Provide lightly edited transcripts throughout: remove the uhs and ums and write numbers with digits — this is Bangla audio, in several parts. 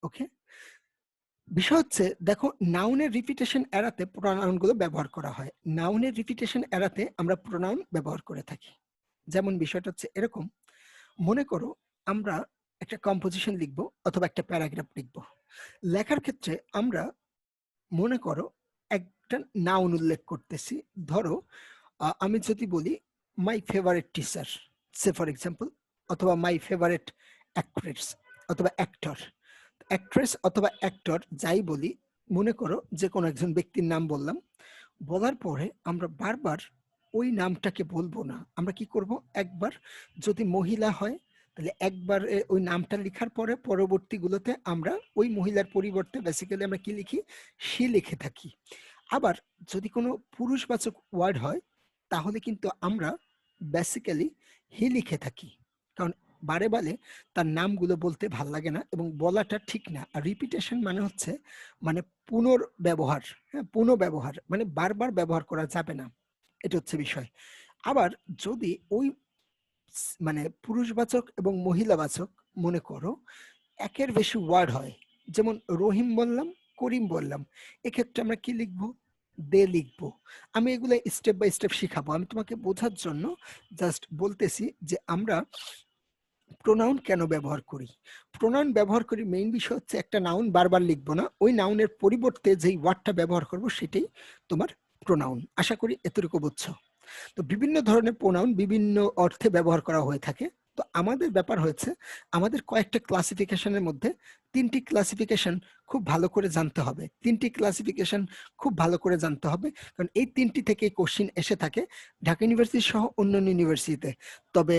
ওকে, বিষয় হচ্ছে দেখো নাউনের রিপিটেশন এড়াতে প্রোনাউনগুলো ব্যবহার করা হয়। নাউনের রিপিটেশন এড়াতে আমরা প্রোনাউন ব্যবহার করে থাকি। যেমন বিষয়টা হচ্ছে এরকম, মনে করো আমরা একটা কম্পোজিশন লিখবো অথবা একটা প্যারাগ্রাফ লিখবো। লেখার ক্ষেত্রে আমরা মনে করো একটা নাউন উল্লেখ করতেছি। ধরো আমি যদি বলি my favourite teacher, say for example, অথবা মাই ফেভারিট অ্যাক্ট্রেস অথবা অ্যাক্টর, অ্যাক্ট্রেস অথবা অ্যাক্টর যাই বলি, মনে করো যে কোনো একজন ব্যক্তির নাম বললাম। বলার পরে আমরা বারবার ওই নামটাকে বলবো না, আমরা কি করব, একবার যদি মহিলা হয় তাহলে একবার ওই নামটা লেখার পরে পরবর্তীগুলোতে আমরা ওই মহিলার পরিবর্তে বেসিক্যালি আমরা কি লিখি, সে লিখে থাকি। আবার যদি কোনো পুরুষবাচক ওয়ার্ড হয় তাহলে কিন্তু আমরা বেসিক্যালি হি লিখে থাকি, কারণ বারে বারে তার নামগুলো বলতে ভাল লাগে না এবং বলাটা ঠিক না। আর রিপিটেশন মানে হচ্ছে মানে পুনর্ব্যবহার, হ্যাঁ পুনঃব্যবহার মানে বারবার ব্যবহার করা যাবে না, এটা হচ্ছে বিষয়। আবার যদি ওই মানে পুরুষবাচক এবং মহিলাবাচক মনে করো একের বেশি ওয়ার্ড হয়, যেমন রহিম বললাম, করিম বললাম, এক্ষেত্রে আমরা কি লিখবো, দে লিখবো। আমি এগুলো স্টেপ বাই স্টেপ শিখাবো, আমি তোমাকে বোঝার জন্য জাস্ট বলতেছি যে আমরা প্রোনাউন কেন ব্যবহার করি। প্রোনাউন ব্যবহার করি মেইন বিষয় হচ্ছে একটা নাউন বারবার লিখবো না, ওই নাউনের পরিবর্তে যেই ওয়ার্ডটা ব্যবহার করব সেটাই তোমার প্রোনাউন। আশা করি এতটুকু বুঝছো। তো বিভিন্ন ধরনের প্রোনাউন বিভিন্ন অর্থে ব্যবহার করা হয়ে থাকে। তো আমাদের ব্যাপার হয়েছে আমাদের কয়েকটা ক্লাসিফিকেশনের মধ্যে তিনটি ক্লাসিফিকেশন খুব ভালো করে জানতে হবে, তিনটি ক্লাসিফিকেশন খুব ভালো করে জানতে হবে, কারণ এই তিনটি থেকে কোশ্চিন এসে থাকে ঢাকা ইউনিভার্সিটি সহ অন্যান্য ইউনিভার্সিটিতে। তবে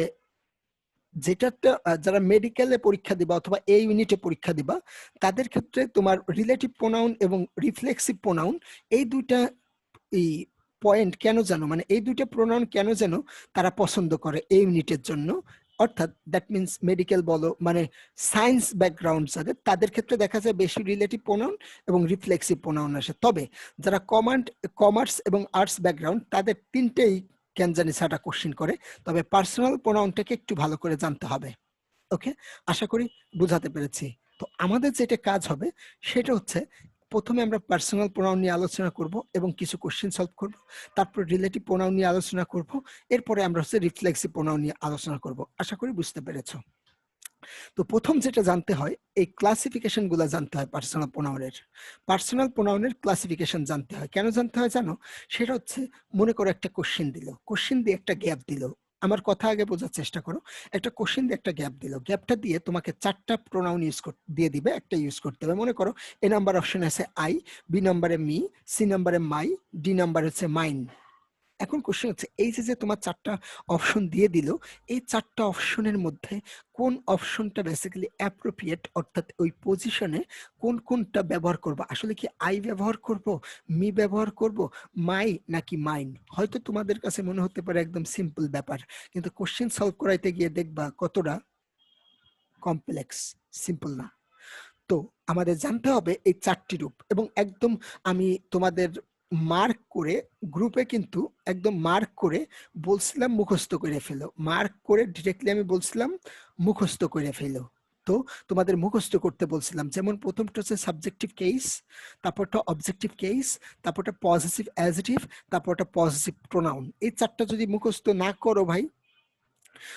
যেটাতে যারা মেডিকেলে পরীক্ষা দিবা অথবা এই ইউনিটে পরীক্ষা দিবা তাদের ক্ষেত্রে তোমার রিলেটিভ প্রোনাউন এবং রিফ্লেক্সিভ প্রোনাউন এই দুইটা এই পয়েন্ট কেন জানো, মানে এই দুইটা প্রোনাউন কেন যেন তারা পছন্দ করে এই ইউনিটের জন্য, অর্থাৎ দ্যাট মিনস মেডিকেল বলো মানে সায়েন্স ব্যাকগ্রাউন্ড যাদের, তাদের ক্ষেত্রে দেখা যায় বেশি রিলেটিভ প্রোনাউন এবং রিফ্লেক্সিভ প্রোনাউন আসে। তবে যারা কমার্স এবং আর্টস ব্যাকগ্রাউন্ড তাদের তিনটেই কেন জানি স্যারটা কোশ্চিন করে, তবে পার্সোনাল প্রোনাউনটাকে একটু ভালো করে জানতে হবে। ওকে, আশা করি বুঝাতে পেরেছি। তো আমাদের যেটা কাজ হবে সেটা হচ্ছে প্রথমে আমরা পার্সোনাল প্রোনাউন নিয়ে আলোচনা করব এবং কিছু কোশ্চেন সলভ করব, তারপর রিলেটিভ প্রোনাউন নিয়ে আলোচনা করব, এরপরে আমরা হচ্ছে রিফ্লেক্সিভ প্রোনাউন নিয়ে আলোচনা করব। আশা করি বুঝতে পেরেছো। তো প্রথম যেটা জানতে হয় এই ক্লাসিফিকেশন গুলা জানতে হয় পার্সোনাল প্রোনাউনের ক্লাসিফিকেশন জানতে হয়। কেন জানতে হয় জানো, সেটা হচ্ছে মনে করো একটা কোশ্চেন দিল, কোশ্চেন দিয়ে একটা গ্যাপ দিল, আমার কথা আগে বোঝার চেষ্টা করো, একটা কোশ্চেন দিয়ে একটা গ্যাপ দিল, গ্যাপটা দিয়ে তোমাকে চারটা প্রোনাউন দিয়ে দিবে, একটা ইউজ করতে হবে। মনে করো এ নাম্বার অপশন আছে আই, বি নাম্বারে মি, সি নাম্বারে মাই, ডি নাম্বার হচ্ছে মাইন। এখন কোশ্চেন হচ্ছে এই যে তোমার চারটা অপশন দিয়ে দিল, এই চারটা অপশনের মধ্যে কোন অপশনটা বেসিক্যালি অ্যাপ্রোপ্রিয়েট, অর্থাৎ ওই পজিশনে কোনটা ব্যবহার করব, আসলে কি আই ব্যবহার করব, মি ব্যবহার করব, মাই নাকি মাইন। হয়তো তোমাদের কাছে মনে হতে পারে একদম সিম্পল ব্যাপার, কিন্তু কোশ্চেন সলভ করাইতে গিয়ে দেখবা কতটা কমপ্লেক্স, সিম্পল না। তো আমাদের জানতে হবে এই চারটি রূপ, এবং একদম আমি তোমাদের মার্ক করে গ্রুপে কিন্তু একদম মার্ক করে বলছিলাম মুখস্থ করে ফেলো, মার্ক করে ডিরেক্টলি আমি বলছিলাম মুখস্থ করে ফেলো। তো তোমাদের মুখস্থ করতে বলছিলাম, যেমন প্রথমটা হচ্ছে সাবজেক্টিভ কেস, তারপরটা অবজেক্টিভ কেস, তারপরটা পজিটিভ অ্যাডজেক্টিভ, তারপরটা পজিটিভ প্রোনাউন। এই চারটা যদি মুখস্থ না করো ভাই,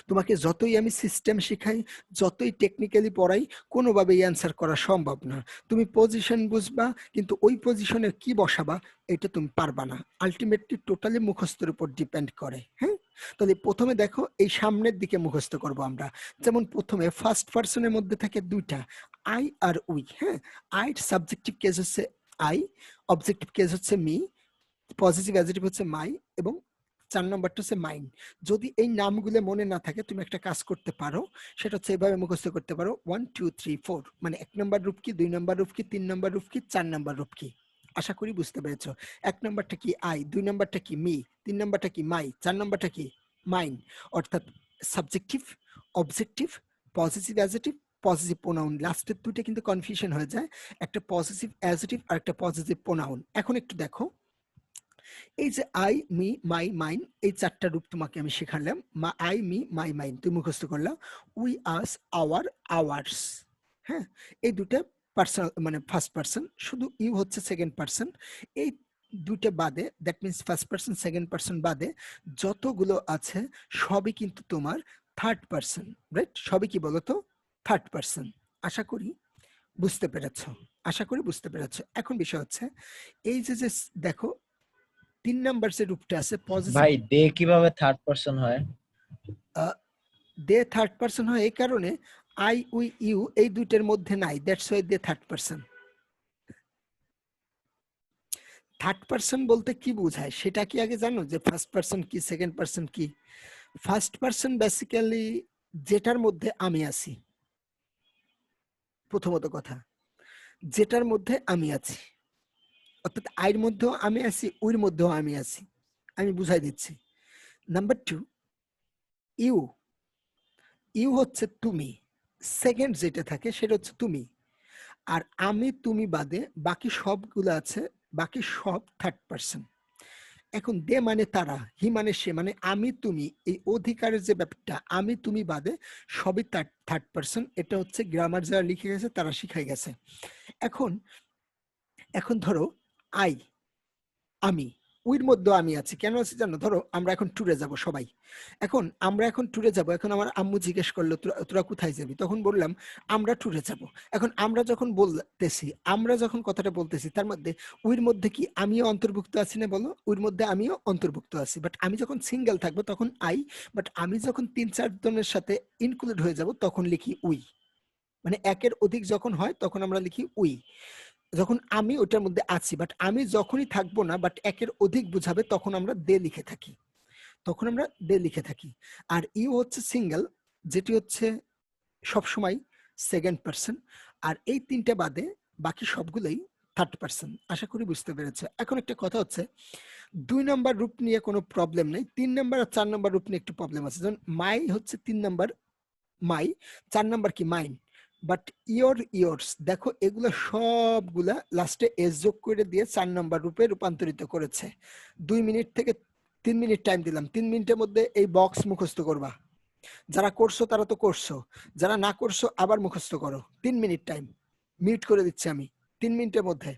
তোমাকে যতই আমি সিস্টেম শিখাই, যতই টেকনিক্যালি পড়াই, কোনোভাবেই অ্যান্সার করা সম্ভব না। তুমি পজিশন বুঝবা কিন্তু ওই পজিশনে কি বসাবা এটা তুমি পারবা না। আলটিমেটলি টোটালি মুখস্থের উপর ডিপেন্ড করে। হ্যাঁ, তাহলে প্রথমে দেখো এই সামনের দিকে মুখস্থ করব আমরা। যেমন প্রথমে ফার্স্ট পার্সনের মধ্যে থাকে দুইটা, আই আর উই। হ্যাঁ, আই সাবজেক্টিভ কেস হচ্ছে আই, অবজেক্টিভ কেস হচ্ছে মি, পজিটিভ অ্যাডজেক্টিভ হচ্ছে মাই, এবং 4 নম্বরটা হচ্ছে মাইন্ড। যদি এই নামগুলো মনে না থাকে তুমি একটা কাজ করতে পারো, সেটা হচ্ছে এভাবে মুখস্থ করতে পারো 1 2 3 4, মানে 1 নম্বর রূপ কি, 2 নম্বর রূপ কি, 3 নম্বর রূপ কি, 4 নম্বর রূপ কি। আশা করি বুঝতে পেরেছো। 1 নম্বরটা কি আই, 2 নম্বরটা কি মি, 3 নম্বরটা কি মাই, 4 নম্বরটা কি মাইন্ড। অর্থাৎ subjective, objective, positive adjective, positive pronoun. লাস্টের দুইটা কিন্তু কনফিউশন হয়ে যায়, একটা পজিটিভ অ্যাডজেক্টিভ আর একটা পজিটিভ প্রোনাউন। এখন একটু দেখো, এই যে আই মি মাই মাইন, এই চারটা রূপ তোমাকে আমি শেখালাম। আই মি মাই মাইন তুমি মুখস্থ করলাম। We us our ours. হ্যাঁ, এই দুটা পার্সন মানে ফার্স্ট পার্সন, শুধু ইউ হচ্ছে সেকেন্ড পার্সন। এই দুইটা বাদে, that means first person second person বাদে যতগুলো আছে সবই কিন্তু তোমার থার্ড পার্সন, রাইট? সবই কি বলতো? Third person. আশা করি বুঝতে পেরেছ। আশা করি বুঝতে পেরেছ। এখন বিষয় হচ্ছে এই যে যে দেখো ৩ নাম্বার যে রূপটা আছে পজিটিভ, ভাই দে কিভাবে থার্ড পারসন হয়? দে থার্ড পার্সন হয় এই কারণে আই উই ইউ এই দুইটার মধ্যে নাই, that's why they third person. Third person বলতে কি বোঝায় সেটা কি আগে জানো, যে ফার্স্ট পার্সন কি সেকেন্ড পার্সন কি? ফার্স্ট পার্সন বেসিক্যালি যেটার মধ্যে আমি আছি, প্রথমত কথা, যেটার মধ্যে আমি আছি, অর্থাৎ আইর মধ্যেও আমি আছি, উইর মধ্যেও আমি আছি। আমি বুঝাই দিচ্ছি। Number two, you. ইউ হচ্ছে তুমি, সেকেন্ড যেটা থাকে সেটা হচ্ছে তুমি। আর আমি তুমি বাদে বাকি সবগুলো আছে, বাকি সব থার্ড পার্সন। এখন দে মানে তারা, হি মানে সে, মানে আমি তুমি, এই অধিকারের যে ব্যাপারটা আমি তুমি বাদে সবই থার্ড পার্সন। এটা হচ্ছে গ্রামার যারা লিখে গেছে তারা শিখাই গেছে। এখন এখন ধরো আই, আমি, উইর মধ্যে আমি আছি, কেন আছি জানো? ধরো আমরা এখন ট্যুরে যাব সবাই। এখন আমরা এখন ট্যুরে যাব, এখন আমার আম্মু জিজ্ঞেস করলো তোরা তোরা কোথায় যাবি, তখন বললাম আমরা ট্যুরে যাব। এখন আমরা যখন বলতেছি, আমরা যখন কথাটা বলতেছি, তার মধ্যে উইর মধ্যে কি আমিও অন্তর্ভুক্ত আছি না বলো? উইর মধ্যে আমিও অন্তর্ভুক্ত আছি, বাট আমি যখন সিঙ্গেল থাকবো তখন আই, বাট আমি যখন ৩-৪ জনের সাথে ইনক্লুড হয়ে যাব তখন লিখি উই। মানে একের অধিক যখন হয় তখন আমরা লিখি উই। যখন আমি ওটার মধ্যে আছি, বাট আমি যখনই থাকবো না, বাট একের অধিক বুঝাবে, তখন আমরা দে লিখে থাকি, তখন আমরা দে লিখে থাকি। আর ইউ হচ্ছে সিঙ্গেল, যেটি হচ্ছে সবসময় সেকেন্ড পার্সন। আর এই তিনটে বাদে বাকি সবগুলোই থার্ড পার্সন। আশা করি বুঝতে পেরেছে। এখন একটা কথা হচ্ছে, ২ নাম্বার রূপ নিয়ে কোনো প্রবলেম নেই, ৩ নাম্বার আর ৪ নাম্বার রূপ নিয়ে একটু প্রবলেম আছে। যেমন মাই হচ্ছে ৩ নাম্বার মাই, ৪ নাম্বার কি মাইন। বাট ইয়োর, ইয়োর্স, দেখো এগুলো সবগুলা লাস্টে এস যোগ করে দিয়ে ৪ নাম্বার রূপে রূপান্তরিত করেছে। ২ মিনিট থেকে ৩ মিনিট টাইম দিলাম, ৩ মিনিটের মধ্যে এই বক্স মুখস্থ করবা। যারা করছো তারা তো করছো, যারা না করছো আবার মুখস্থ করো। ৩ মিনিট টাইম, মিউট করে দিচ্ছি আমি ৩ মিনিটের মধ্যে।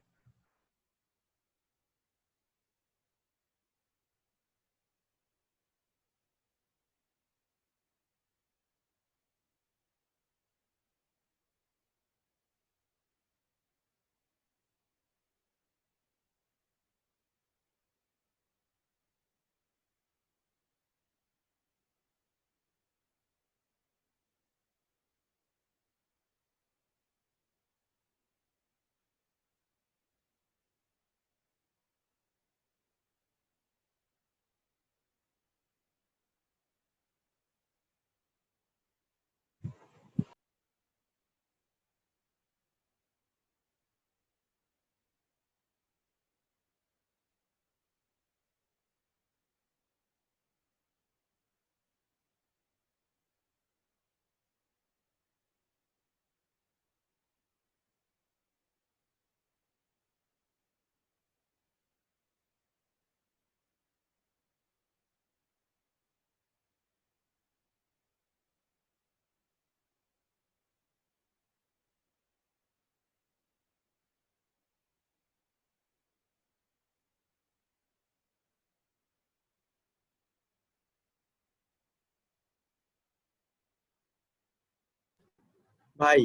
ভাই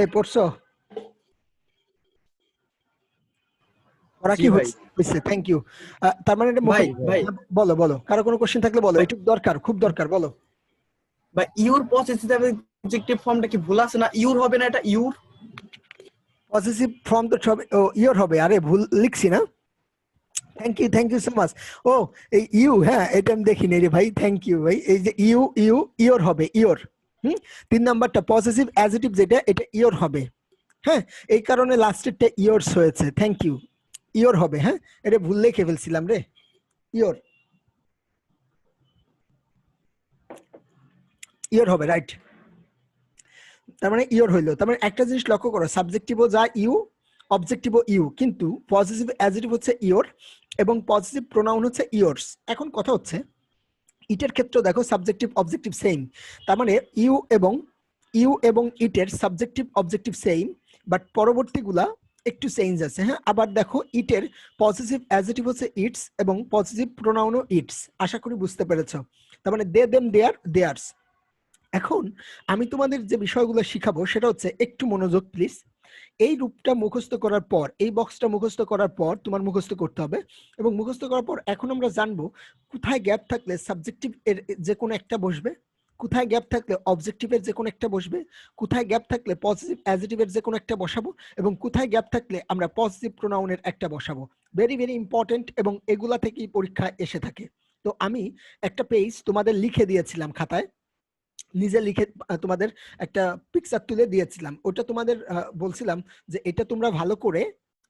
এই পড়ছো? ওরা জি কি ভাই। হইছে? Thank you. তার মানে এটা ভাই ভাই বলো বলো, কারো কোনো কোশ্চেন থাকলে বলো, ভাই, একটু দরকার, খুব দরকার, বলো। ভাই ইউর পসেসিভ অবজেক্টিভ ফর্মটা কি ভুল আছে না? ইউর হবে না, এটা ইউর। পজিটিভ ফর্ম তো সব ইওর হবে। আরে ভুল লিখছি না? Thank you so much. ও এই ইউ, হ্যাঁ এটা আমি দেখিনি রে ভাই, থ্যাংক ইউ ভাই। এই যে ইওর হবে, ইওর। 3 নাম্বারটা পজিটিভ অ্যাডজেক্টিভ যেটা, এটা ইওর হবে। হ্যাঁ, এই কারণে লাস্টেরটা ইওরস হয়েছে। Thank you. ইওর হবে, হ্যাঁ এটা ভুল লিখে ফেলছিলাম রে। ইওর, ইওর হবে, রাইট। তার মানে ইওর হইলো। তার মানে একটা জিনিস লক্ষ্য করো, সাবজেক্টিভও যা ইউ, অবজেক্টিভও ইউ, কিন্তু পজিটিভ অ্যাডজেক্টিভ হচ্ছে ইওর এবং পজিটিভ প্রোনাউন হচ্ছে ইওরস। এখন কথা হচ্ছে ইটের ক্ষেত্রে দেখো সাবজেক্টিভ অবজেক্টিভ সেম, তার মানে ইউ এবং ইটের সাবজেক্টিভ অবজেক্টিভ সেম, বাট পরবর্তীগুলা একটু চেঞ্জ আছে। হ্যাঁ, আবার দেখো ইটের পজিটিভ অ্যাডজেক্টিভ হচ্ছে ইটস এবং পজিটিভ প্রোনাউনও ইটস। আশা করি বুঝতে পেরেছো। তার মানে দে, দেম, দেয়ার, দেয়ার্স। এখন আমি তোমাদের যে বিষয়গুলো শিখাবো সেটা হচ্ছে, একটু মনোযোগ প্লিজ। এই রূপটা মুখস্থ করার পর, এই বক্সটা মুখস্থ করার পর তোমার মুখস্থ করতে হবে, এবং মুখস্থ করার পর এখন আমরা জানবো কোথায় গ্যাপ থাকলে সাবজেক্টিভ এর যে কোনো একটা বসবে, কোথায় গ্যাপ থাকলে অবজেক্টিভের যে কোনো একটা বসবে, কোথায় গ্যাপ থাকলে পজিটিভ অ্যাডজেক্টিভের যে কোনো একটা বসাবো, এবং কোথায় গ্যাপ থাকলে আমরা পজিটিভ প্রোনাউনের একটা বসাবো। ভেরি ভেরি ইম্পর্টেন্ট, এবং এগুলা থেকেই পরীক্ষা এসে থাকে। তো আমি একটা পেজ তোমাদের লিখে দিয়েছিলাম খাতায়, নিজে লিখে তোমাদের একটা পিকচার তুলে দিয়েছিলাম। ওটা তোমাদের বলছিলাম যে এটা তোমরা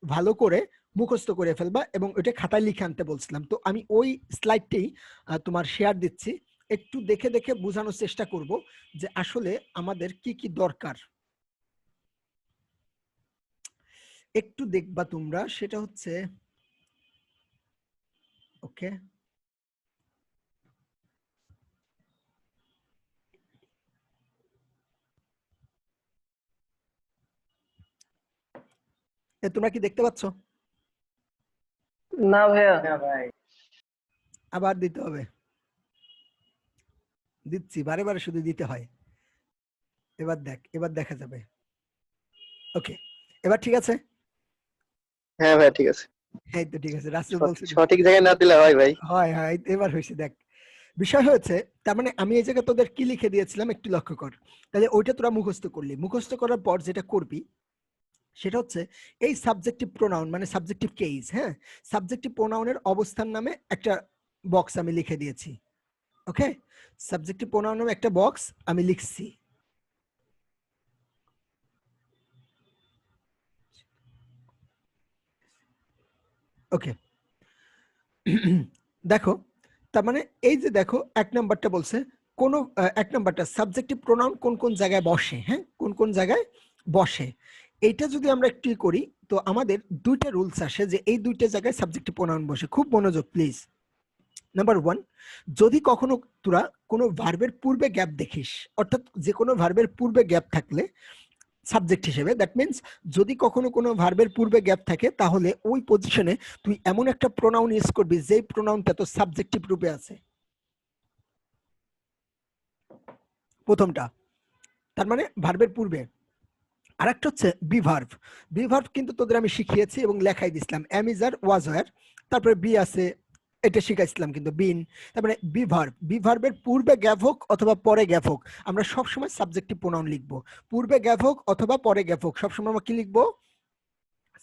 ভালো করে মুখস্থ করে ফেলবা এবং ওটা খাতায় লিখে আনতে বলছিলাম। তো আমি ওই স্লাইডটাই তোমার শেয়ার দিচ্ছি, একটু দেখে দেখে বোঝানোর চেষ্টা করব যে আসলে আমাদের কি কি দরকার। একটু দেখবা তোমরা, সেটা হচ্ছে ওকে। তোমরা কি দেখতে পাচ্ছ? না ভাইয়া। আবার দিতে হবে? দিচ্ছি, বারে বারে শুধু দিতে হয়। এবার দেখ, এবার দেখা যাবে। ওকে, এবার ঠিক আছে? হ্যাঁ ভাইয়া ঠিক আছে। এই তো ঠিক আছে, রাসেল বলছে। সঠিক জায়গায় না দিলে হয় ভাই। হয় হয়, এবার হয়েছে। দেখ, বিষয় হয়েছে, তার মানে আমি এই জায়গায় তোদের কি লিখে দিয়েছিলাম একটু লক্ষ্য কর। তাহলে ওইটা তোরা মুখস্থ করলি, মুখস্থ করার পর যেটা করবি সেটা হচ্ছে এই সাবজেক্টিভ প্রোনাউন মানে সাবজেক্টিভ কেস, হ্যাঁ সাবজেক্টিভ প্রোনাউনের অবস্থান নামে একটা বক্স আমি লিখে দিয়েছি। ওকে, সাবজেক্টিভ প্রোনাউন নামে একটা বক্স আমি লিখছি। ওকে, দেখো, তার মানে এই যে দেখো এক নাম্বারটা বলছে কোন, এক নাম্বারটা সাবজেক্টিভ প্রোনাউন কোন কোন জায়গায় বসে, হ্যাঁ কোন কোন জায়গায় বসে। এইটা যদি আমরা একটু করি তো আমাদের দুইটা রুলস আসে যে এই দুইটা জায়গায় সাবজেক্টিভ প্রোনাউন বসে। খুব মনোযোগ প্লিজ। নাম্বার 1, যদি কখনো তোরা কোনো ভার্বের পূর্বে গ্যাপ দেখিস, অর্থাৎ যে কোনো ভার্বের পূর্বে গ্যাপ থাকলে সাবজেক্ট হিসেবে, দ্যাট মিন্স যদি কখনো কোনো ভার্বের পূর্বে গ্যাপ থাকে তাহলে ওই পজিশনে তুই এমন একটা প্রোনাউন ইউজ করবি যেই প্রোনাউনটা তো সাবজেক্টিভ রূপে আছে। প্রথমটা, তার মানে ভার্বের পূর্বে। আরেকটা হচ্ছে বিভার্ব। বিভার্ব কিন্তু তোদের আমি শিখিয়েছি এবং লেখাই দিছিলাম, am is are was were, তারপরে বি আছে, এটা শিখাইছিলাম কিন্তু বিন। তারপরে বিভার্ব, বিভার্বের পূর্বে গ্যাপ হোক অথবা পরে গ্যাপ হোক আমরা সবসময় সাবজেক্টিভ প্রোনাউন লিখবো। পূর্বে গ্যাপ হোক অথবা পরে গ্যাপ হোক সবসময় আমরা কি লিখবো?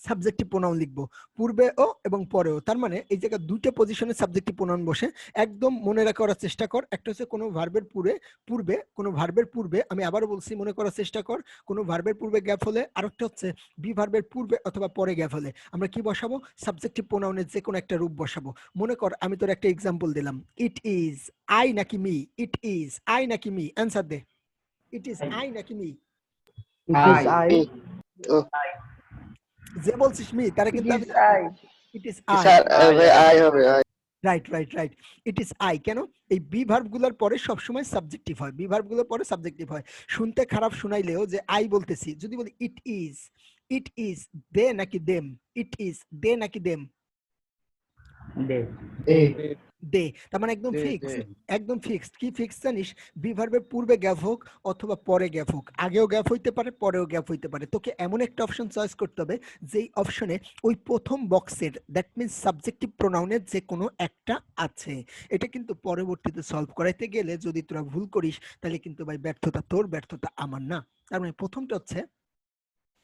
সাবজেক্টিভ প্রোনাউন লিখবো, পূর্বেও এবং পরেও। তার মানে এই জায়গায় দুইটা পজিশনে সাবজেক্টিভ প্রোনাউন বসে। একদম মনে করার চেষ্টা কর, একটা হচ্ছে কোনো ভার্বের পূর্বে কোনো ভার্বের পূর্বে, আমি আবারও বলছি মনে করার চেষ্টা কর, কোনো ভার্বের পূর্বে গ্যাপ হলে, আরেকটা হচ্ছে বি ভার্বের পূর্বে অথবা পরে গ্যাপ হলে আমরা কি বসাবো? সাবজেক্টিভ প্রোনাউনের যে কোনো একটা রূপ বসাবো। মনে কর আমি তোর একটা এক্সাম্পল দিলাম, ইট ইজ আই নাকি মি, ইট ইজ আই নাকি মি, অ্যান্সার দে। ইট ইজ আই নাকি মি? যে বলছিস মি তারা কিন্তু আমি, ইট ইজ আই। আই হবে। Right right right, it is I. কেন? এই বি ভার্ব গুলোর পরে সবসময় সাবজেক্টিভ হয়, বি ভার্ব গুলোর পরে সাবজেক্টিভ হয়। শুনতে খারাপ শোনাইলেও যে আই বলতেছি, যদি বলি ইট ইজ দে নাকি দেম, ইট ইজ দে নাকি দেম? দে। দে, তার মানে একদম ফিক্সড, একদম ফিক্সড। কি ফিক্সড জানিস? বি ভার্বের পূর্বে গ্যাপ হোক অথবা পরে গ্যাপ হোক, আগেও গ্যাপ হইতে পারে পরেও গ্যাপ হইতে পারে। তোকে এমন একটা অপশন চয়েস করতে হবে যেই অপশনে ওই প্রথম বক্সের দ্যাট মিন্স সাবজেক্টিভ প্রোনাউনের যে কোনো একটা আছে। এটা কিন্তু পরবর্তীতে সলভ করাইতে গেলে যদি তোরা ভুল করিস তাহলে কিন্তু ভাই ব্যর্থতা তোর, ব্যর্থতা আমার না। তার মানে প্রথমটা হচ্ছে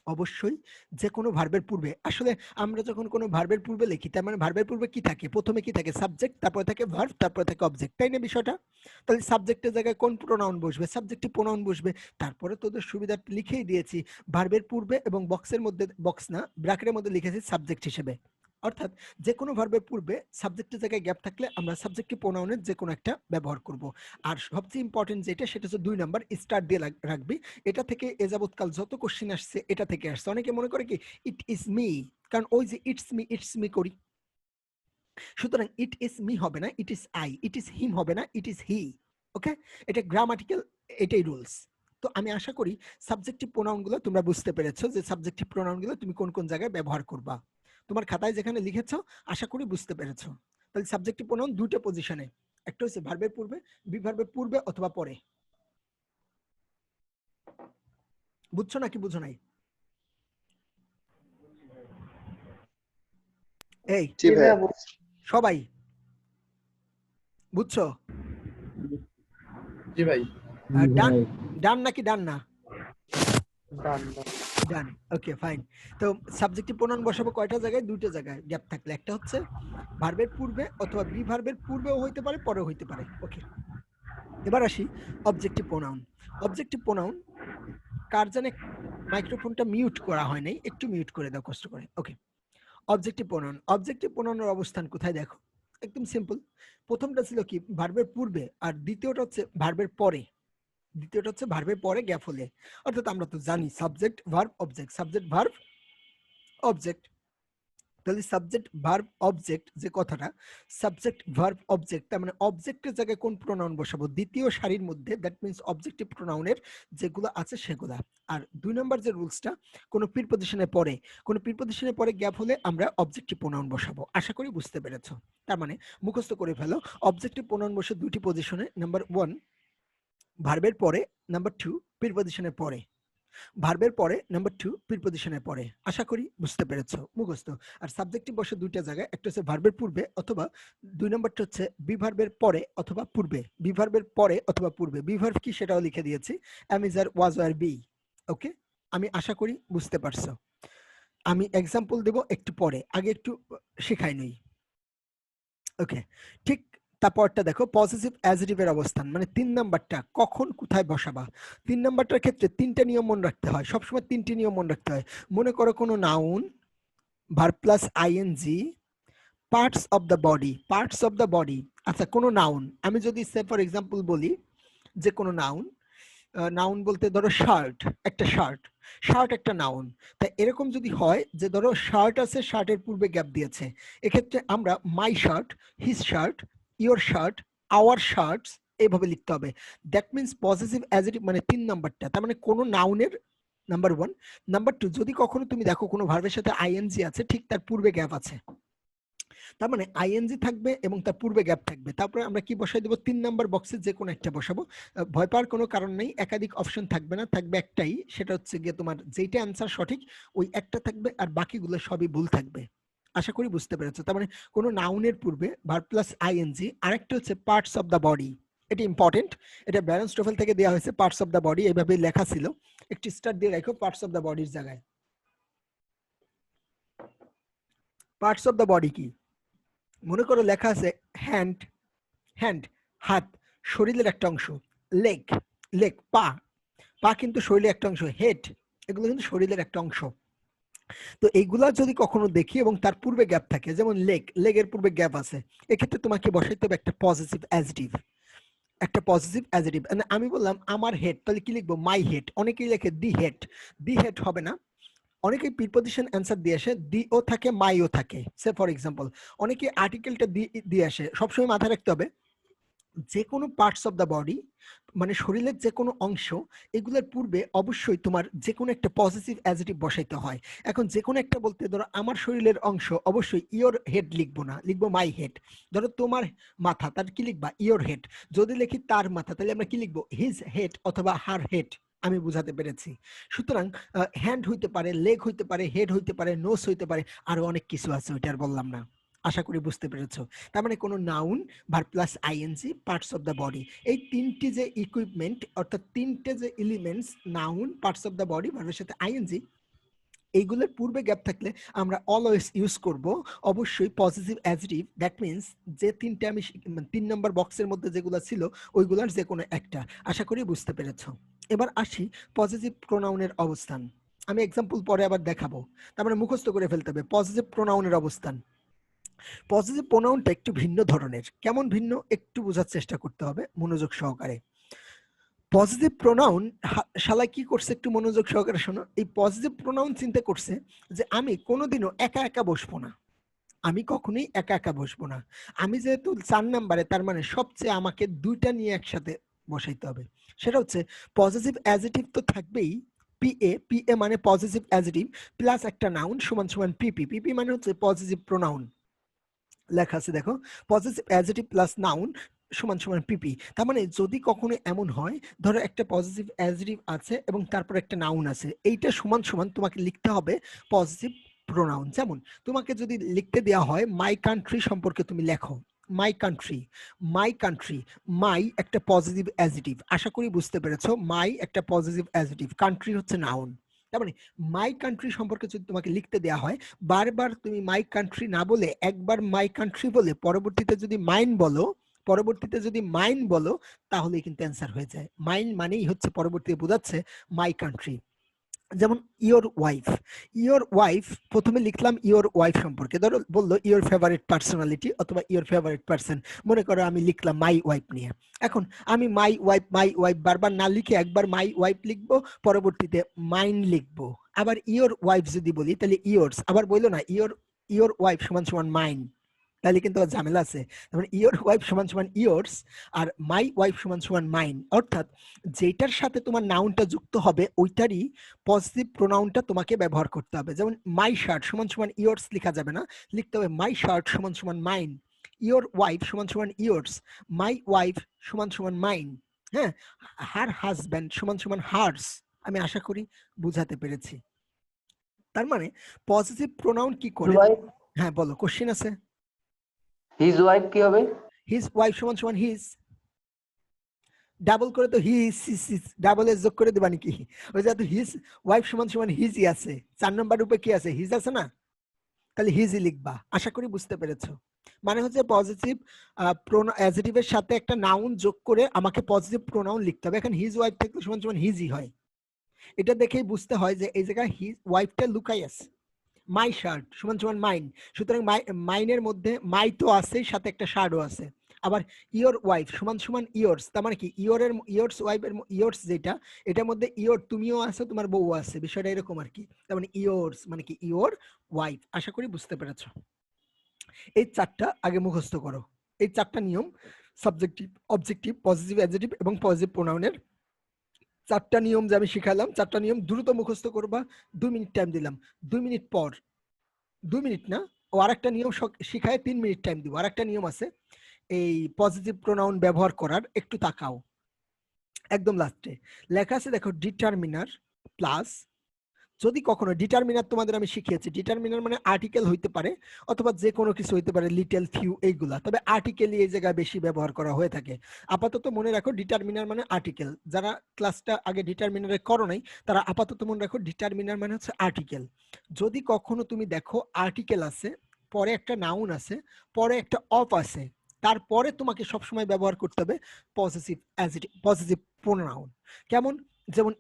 অবশ্যই যে কোনো ভার্বের পূর্বে, আসলে আমরা যখন কোনো ভার্বের পূর্বে লিখি তার মানে ভার্বের পূর্বে কি থাকে? প্রথমে কি থাকে? সাবজেক্ট, তারপরে থাকে ভার্ব, তারপরে থাকে অবজেক্ট, তাই না বিষয়টা? তাহলে সাবজেক্টের জায়গায় কোন প্রোনাউন বসবে? সাবজেক্টিভ প্রোনাউন বসবে। তারপরে তোদের সুবিধার্থে লিখেই দিয়েছি ভার্বের পূর্বে এবং বক্সের মধ্যে, বক্স না ব্র্যাকেটের মধ্যে লিখেছি সাবজেক্ট হিসেবে। অর্থাৎ যে কোনো ভার্বের পূর্বে সাবজেক্টের জায়গায় গ্যাপ থাকলে আমরা সাবজেক্টিভ প্রোনাউনের যে কোনো একটা ব্যবহার করব। আর সবচেয়ে ইম্পর্টেন্ট যেটা সেটা হচ্ছে 2 নাম্বার, স্টার্ট দিয়ে রাখবি। এটা থেকে এ যাবৎকাল যত কোশ্চেন আসছে এটা থেকে আসছে। অনেকে মনে করে কি ইট ইজ মি, কারণ ওই যে ইটস মি করি। সুতরাং ইট ইজ মি হবে না, it is I. It is him হবে না, ইট ইজ হি। ওকে, এটা গ্রামাটিক্যাল, এটাই রুলস। তো আমি আশা করি সাবজেক্টিভ প্রোনাউনগুলো তোমরা বুঝতে পেরেছো যে সাবজেক্টিভ প্রোনাউনগুলো তুমি কোন কোন জায়গায় ব্যবহার করবা। তোমার খাতায় যেখানে লিখেছো আশা করি বুঝতে পেরেছো। তাহলে সাবজেক্টিভ প্রোনাউন দুটো পজিশনে, একটা হচ্ছে ভার্বের পূর্বে, বি ভার্বের পূর্বে অথবা পরে। বুঝছো নাকি বুঝো নাই? এই জি ভাইয়া। সবাই বুঝছো? জি ভাই। ডান, ডান নাকি ডান না? ডান। ডান, ওকে ফাইন। তো সাবজেক্টিভ প্রোনাউন বসাবো কয়টা জায়গায়? দুটো জায়গায় গ্যাপ থাকলে। একটা হচ্ছে ভার্বের পূর্বে অথবা বি ভার্বের পূর্বেও হইতে পারে পরেও হইতে পারে। ওকে, এবার আসি অবজেক্টিভ প্রোনাউন। অবজেক্টিভ প্রোনাউন কার জানে মাইক্রোফোনটা মিউট করা হয় নাই, একটু মিউট করে দাও কষ্ট করে। ওকে, অবজেক্টিভ প্রোনাউন। অবজেক্টিভ প্রোনাউনের অবস্থান কোথায় দেখো? একদম সিম্পল। প্রথমটা ছিল কি ভার্বের পূর্বে, আর দ্বিতীয়টা হচ্ছে ভার্বের পরে। দ্বিতীয়টা হচ্ছে ভার্বের পরে গ্যাপ হলে। অর্থাৎ আমরা তো জানি subject verb object, subject verb object. তাহলে সাবজেক্ট ভার্ব অবজেক্ট যে কথাটা, সাবজেক্ট ভার্ব অবজেক্ট, তার মানে অবজেক্টের জায়গায় কোন প্রোনাউন বসাবো? দ্বিতীয় সারির মধ্যে, দ্যাট মিন্স অবজেক্টিভ প্রোনাউনের যেগুলো আছে সেগুলা। আর 2 নাম্বার যে রুলসটা, কোনো প্রিপজিশনের পরে, কোনো প্রিপজিশনের পরে গ্যাপ হলে আমরা অবজেক্টিভ প্রোনাউন বসাবো। আশা করি বুঝতে পেরেছো। তার মানে মুখস্থ করে ফেলো, অবজেক্টিভ প্রোনাউন বসে দুটি পজিশনে, নাম্বার 1 ভার্বের পরে, নাম্বার 2 প্রিপজিশনের পরে। ভার্বের পরে, নাম্বার 2 প্রিপজিশনের পরে। আশা করি বুঝতে পেরেছো, মুখস্থ। আর সাবজেক্টিভ বসে দুইটা জায়গায়, একটা হচ্ছে ভার্বের পূর্বে অথবা 2 নাম্বারটা হচ্ছে বি ভার্বের পরে অথবা পূর্বে। বি ভার্বের পরে অথবা পূর্বে। বি ভার্ব কি সেটাও লিখে দিয়েছি, am is are was are be. Okay, আমি আশা করি বুঝতে পারছো। আমি এক্সাম্পল দেব একটু পরে, আগে একটু শেখাই নই। ওকে, ঠিক তারপরটা দেখো পজিটিভ অ্যাডজেক্টিভের অবস্থান, মানে 3 নাম্বারটা কখন কোথায় বসাবা। 3 নাম্বারটার ক্ষেত্রে 3টা নিয়ম মনে রাখতে হয়, সবসময় 3টি নিয়ম মনে রাখতে হয়। মনে করো কোনো noun, verb plus ING, parts of the body, parts of the body. আচ্ছা, কোনো নাউন আমি যদি সে ফর এক্সাম্পল বলি যে কোনো নাউন, নাউন বলতে ধরো শার্ট, একটা শার্ট, শার্ট একটা নাউন। তাই এরকম যদি হয় যে ধরো শার্ট আছে, শার্টের পূর্বে গ্যাপ দিয়েছে, এক্ষেত্রে আমরা my shirt, his shirt, your shirt, our shirts এইভাবে লিখতে হবে। দ্যাট মিন্স পজিটিভ অ্যাডজেক্টিভ মানে 3 নাম্বারটা, তার মানে কোনো নাউনের নাম্বার 1। নাম্বার 2, যদি কখনো তুমি দেখো কোনো ভার্বের সাথে আইএনজি আছে, ঠিক তার পূর্বে গ্যাপ আছে, তার মানে আইএনজি থাকবে এবং তার পূর্বে গ্যাপ থাকবে। তারপরে আমরা কি বসাই দেব? 3 নাম্বার বক্সে যে কোনো একটা বসাবো। ভয় পাওয়ার কোনো কারণ নেই, একাধিক অপশন থাকবে না, থাকবে একটাই, সেটা হচ্ছে গিয়ে তোমার যেটা অ্যান্সার সঠিক ওই একটা থাকবে, আর বাকিগুলো সবই ভুল থাকবে। আশা করি বুঝতে পেরেছো। তার মানে কোনো নাউনের পূর্বে ভার্ব প্লাস আইএনজি, আরেকটা হচ্ছে পার্টস অফ দ্য বডি। এটা ইম্পর্টেন্ট, এটা ব্যালেন্স টোফেল থেকে দেওয়া হয়েছে, পার্টস অফ দ্য বডি এইভাবে লেখা ছিল, একটু স্টার দিয়ে রাখো পার্টস অফ দ্য বডির জায়গায়। পার্টস অফ দ্য বডি কি? মনে করো লেখা আছে হ্যান্ড, হ্যান্ড হাত, শরীরের একটা অংশ। লেগ, লেগ পা, পা কিন্তু শরীরের একটা অংশ। হেড, এগুলো কিন্তু শরীরের একটা অংশ। তো এইগুলা যদি কখনো দেখি এবং তার পূর্বে গ্যাপ থাকে, যেমন লেগ, লেগের পূর্বে গ্যাপ আছে, এক্ষেত্রে তোমাকে বসাইতে হবে একটা পজিটিভ অ্যাডজেক্টিভ, একটা পজিটিভ অ্যাডজেক্টিভ। আমি বললাম আমার হেড, তাহলে কি লিখবো? My head. অনেকেই লেখে দি হেড, দি হেড হবে না, অনেকেই প্রিপজিশন অ্যান্সার দিয়ে আসে, দিও থাকে মাইও থাকে। সে ফর এক্সাম্পল অনেকে আর্টিকেলটা দিয়ে আসে, সবসময় মাথায় রাখতে হবে যে কোনো পার্টস অফ দ্য বডি মানে শরীরের যে কোনো অংশ, এগুলোর পূর্বে অবশ্যই তোমার যে কোনো একটা পজিটিভ অ্যাডজেক্টিভ বসাইতে হয়। এখন যে কোনো একটা বলতে ধরো আমার শরীরের অংশ, অবশ্যই ইওর হেড লিখবো না, লিখবো মাই হেড। ধরো তোমার মাথা, তার কি লিখবা? Your head. যদি লিখি তার মাথা, তাহলে আমরা কি লিখবো? হিজ হেড অথবা হার হেড। আমি বুঝাতে পেরেছি? সুতরাং হ্যান্ড হইতে পারে, লেগ হইতে পারে, হেড হইতে পারে, নোজ হইতে পারে, আরো অনেক কিছু আছে, ওইটা আর বললাম না। আশা করি বুঝতে পেরেছো। তার মানে কোনো noun, verb plus ING, parts of the body, এই তিনটি যে ইকুইপমেন্ট অর্থাৎ তিনটে যে elements, noun, parts of the body, ভার্বের সাথে আইএনজি, এইগুলোর পূর্বে গ্যাপ থাকলে আমরা অলওয়েজ ইউজ করব অবশ্যই পজিটিভ অ্যাডজেক্টিভ। দ্যাট মিন্স যে তিনটে আমি 3 নম্বর বক্সের মধ্যে যেগুলো ছিল ওইগুলোর যে কোনো একটা। আশা করি বুঝতে পেরেছো। এবার আসি পজিটিভ প্রোনাউনের অবস্থান। আমি এক্সাম্পল পরে আবার দেখাবো, তার মানে মুখস্থ করে ফেলতে হবে পজিটিভ প্রোনাউনের অবস্থান। পজিটিভ প্রোনাউনটা একটু ভিন্ন ধরনের। কেমন ভিন্ন একটু বোঝার চেষ্টা করতে হবে মনোযোগ সহকারে। পজিটিভ প্রোনাউন শালা কি করছে একটু মনোযোগ সহকারে শোনো। এই পজিটিভ প্রোনাউন চিন্তা করছে যে আমি কোনোদিনও একা একা বসবো না, আমি কখনোই একা একা বসবো না। আমি যেহেতু 4 নাম্বারে, তার মানে সবচেয়ে আমাকে দুইটা নিয়ে একসাথে বসাইতে হবে। সেটা হচ্ছে পজিটিভ অ্যাডজেক্টিভ তো থাকবেই, পিএ, পিএ মানে পজিটিভ অ্যাডজেক্টিভ প্লাস একটা নাউন সমান সমান পিপি, পিপি মানে হচ্ছে পজিটিভ প্রোনাউন। লেখা আছে দেখো, পজিটিভ অ্যাডজেক্টিভ প্লাস নাউন সমান সমান পিপি। তার মানে যদি কখনো এমন হয়, ধরো একটা পজিটিভ অ্যাডজেক্টিভ আছে এবং তারপর একটা নাউন আছে, এইটা সমান সমান তোমাকে লিখতে হবে পজিটিভ প্রোনাউন। যেমন তোমাকে যদি লিখতে দেওয়া হয় মাই কান্ট্রি সম্পর্কে, তুমি লেখো মাই কান্ট্রি, মাই কান্ট্রি, মাই একটা পজিটিভ অ্যাডজেক্টিভ। আশা করি বুঝতে পেরেছো, মাই একটা পজিটিভ অ্যাডজেক্টিভ, কান্ট্রি হচ্ছে নাউন। তার মানে মাই কান্ট্রি সম্পর্কে যদি তোমাকে লিখতে দেওয়া হয়, বারবার তুমি মাই কান্ট্রি না বলে একবার মাই কান্ট্রি বলে পরবর্তীতে যদি মাইন বলো, পরবর্তীতে যদি মাইন বলো, তাহলে কিন্তু অ্যান্সার হয়ে যায়। মাইন মানেই হচ্ছে পরবর্তীতে বোঝাচ্ছে মাই কান্ট্রি। যেমন ইওর ওয়াইফ, ইওর ওয়াইফ প্রথমে লিখলাম ইওর ওয়াইফ সম্পর্কে, ধরো বললো ইওর ফেভারিট পার্সোনালিটি অথবা ইওর ফেভারিট পার্সন, মনে করো আমি লিখলাম মাই ওয়াইফ নিয়ে। এখন আমি মাই ওয়াইফ বারবার না লিখে একবার মাই ওয়াইফ লিখবো, পরবর্তীতে মাইন লিখবো। আবার ইওর ওয়াইফ যদি বলি তাহলে ইওরস, আবার বললো না ইওর ওয়াইফ সমান সমান মাইন, তাহলে কিন্তু ঝামেলা আছে। তারপরে ইওর ওয়াইফ সমান সমান ইওরস আর মাই ওয়াইফ সমান সমান মাইন, অর্থাৎ যেটার সাথে তোমার নাউনটা যুক্ত হবে ওইটারই পজিটিভ প্রোনাউনটা তোমাকে ব্যবহার করতে হবে। যেমন মাই শার্ট সমান সমান ইওরস লেখা যাবে না, লিখতে হবে মাই শার্ট সমান সমান মাইন, ইওর ওয়াইফ সমান সমান ইওরস, মাই ওয়াইফ সমান সমান মাইন। হ্যাঁ, হার হাজব্যান্ড সমান সমান হার্স। আমি আশা করি বুঝাতে পেরেছি। তার মানে পজিটিভ প্রোনাউন কি করে? হ্যাঁ বলো, কোশ্চেন আছে? হিজ ওয়াইফ কি হবে? হিজ ওয়াইফ সমান সমান হিজ, ডাবল করে তো হিজ, ডাবল এস যোগ করে দেবা নাকি? ওই যেহেতু হিজ ওয়াইফ সমান সমান হিজই আছে, 4 নম্বর রূপে কি আছে? হিজ আছে না, তাহলে হিজই লিখবা। আশা করি বুঝতে পেরেছো। মানে হচ্ছে পজিটিভ অ্যাডজেক্টিভের সাথে একটা নাউন যোগ করে আমাকে পজিটিভ প্রোনাউন লিখতে হবে। এখন হিজ ওয়াইফ থাকলে সমান সমান হিজই হয়। এটা দেখেই বুঝতে হয় যে এই জায়গায় হিজ ওয়াইফটা লুকাই আছে। মাই শার্ট সমান সমান মাইন, সুতরাং মাইনের মধ্যে মাই তো আছে, সাথে একটা শার্টও আছে। আবার ইওর ওয়াইফ সমান সমান ইয়োরস, তার মানে কি ইয়োরস ওয়াইফের ইয়োরস যেটা, এটার মধ্যে ইয়োর তুমিও আছে, তোমার বউ আছে, বিষয়টা এরকম আর কি। তার মানে ইয়োরস মানে কি ইয়োর ওয়াইফ। আশা করি বুঝতে পেরেছো। এই 4টা আগে মুখস্থ করো, এই 4টা নিয়ম, সাবজেক্টিভ, অবজেক্টিভ, পজিটিভ অ্যাডজেক্টিভ এবং পজিটিভ প্রোনাউনের 4টা নিয়ম যে আমি শিখালাম, 4টা নিয়ম দ্রুত মুখস্থ করবা। 2 মিনিট টাইম দিলাম, 2 মিনিট পর, 2 মিনিট না, ও আরেকটা নিয়ম শিখায় 3 মিনিট টাইম দিব। আরেকটা নিয়ম আছে এই পজিটিভ প্রোনাউন ব্যবহার করার, একটু তাকাও। একদম লাস্টে লেখা আছে দেখো, ডিটারমিনার প্লাস, যদি কখনো ডিটারমিনার তোমাদের আমি শিখিয়েছি, ডিটারমিনার মানে আর্টিকেল হইতে পারে অথবা যে কোনো কিছু হইতে পারে, লিটল ফিউ এইগুলা, তবে আর্টিকেলই এই জায়গায় বেশি ব্যবহার করা হয়ে থাকে। আপাতত মনে রাখো ডিটারমিনার মানে আর্টিকেল। যারা ক্লাসটা আগে ডিটারমিনারে করো নাই তারা আপাতত মনে রাখো ডিটারমিনার মানে হচ্ছে আর্টিকেল। যদি কখনো তুমি দেখো আর্টিকেল আছে, পরে একটা নাউন আছে, পরে একটা অফ আছে, তারপরে তোমাকে সবসময় ব্যবহার করতে হবে পজিটিভ অ্যাডজেক্টিভ, পজিটিভ প্রোনাউন। কেমন? যেমন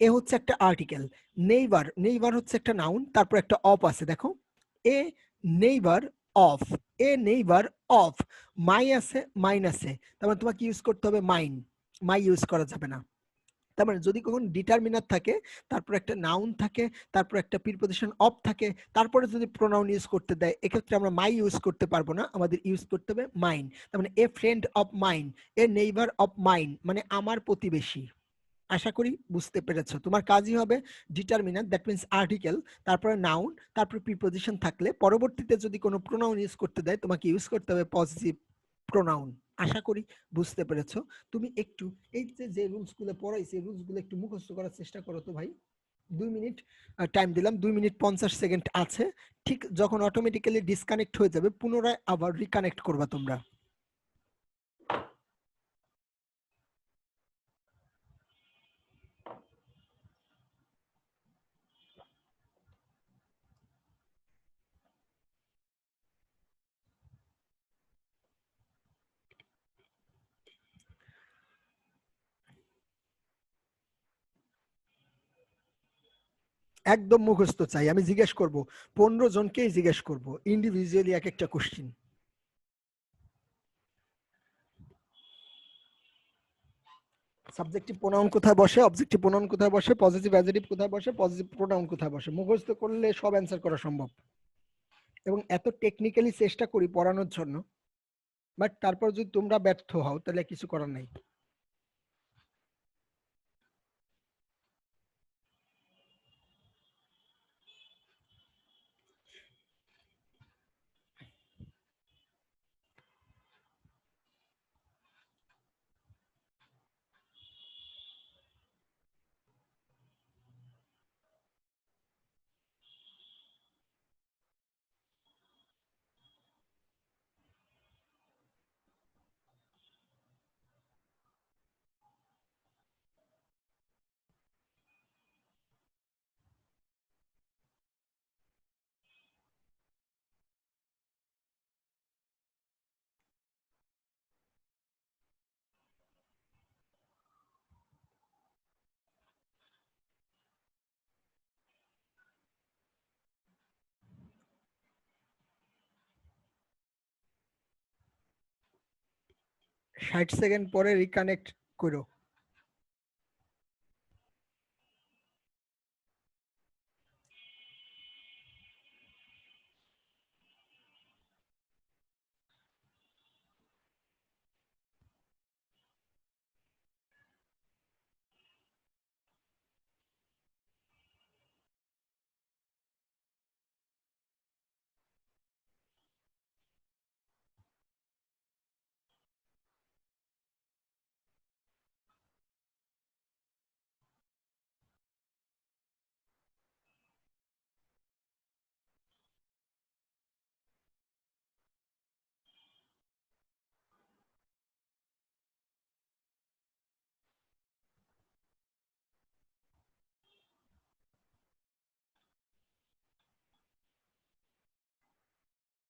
এ হচ্ছে একটা আর্টিকেল, নেইবার, নেইবার হচ্ছে একটা নাউন, তারপর একটা অফ আছে, দেখো a neighbour of, a neighbour of, my আছে, মাইন আছে, তার মানে তোমাকে ইউজ করতে হবে মাইন, মাই ইউজ করা যাবে না। তার মানে যদি কখন ডিটারমিনার থাকে, তারপর একটা নাউন থাকে, তারপর একটা প্রিপজিশন অফ থাকে, তারপরে যদি প্রোনাউন ইউজ করতে দেয়, এক্ষেত্রে আমরা মাই ইউজ করতে পারবো না, আমাদের ইউজ করতে হবে মাইন। তার মানে a friend of mine, A neighbour of mine, মানে আমার প্রতিবেশী। আশা করি বুঝতে পেরেছো। তোমার কাজই হবে ডিটারমিনার, দ্যাট মিন্স আর্টিকেল, তারপরে নাউন, তারপরে প্রিপজিশন থাকলে পরবর্তীতে যদি কোনো প্রোনাউন ইউজ করতে দেয়, তোমাকে ইউজ করতে হবে পজিটিভ প্রোনাউন। আশা করি বুঝতে পেরেছো। তুমি একটু এই যে রুলস গুলো পড়াইছি, রুলস গুলো একটু মুখস্থ করার চেষ্টা করো তো ভাই। 2 মিনিট টাইম দিলাম, 2 মিনিট 50 সেকেন্ড আছে। ঠিক যখন অটোমেটিক্যালি ডিসকানেক্ট হয়ে যাবে, পুনরায় আবার রিকানেক্ট করবা তোমরা। একদম মুখস্থ চাই। আমি জিজ্ঞেস করব, 15 জনকেই জিজ্ঞেস করব, ইন্ডিভিজুয়ালি এক একটা কোশ্চিন। সাবজেক্টিভ প্রোনাউন কোথায় বসে, অবজেক্টিভ প্রোনাউন কোথায় বসে, পজিটিভ অ্যাডজেক্টিভ কোথায় বসে, পজিটিভ প্রোনাউন কোথায় বসে, মুখস্থ করলে সব অ্যান্সার করা সম্ভব। এবং এত টেকনিক্যালি চেষ্টা করি পড়ানোর জন্য, বাট তারপর যদি তোমরা ব্যর্থ হও তাহলে কিছু করার নাই। ষাট সেকেন্ড পরে রিকানেক্ট করো।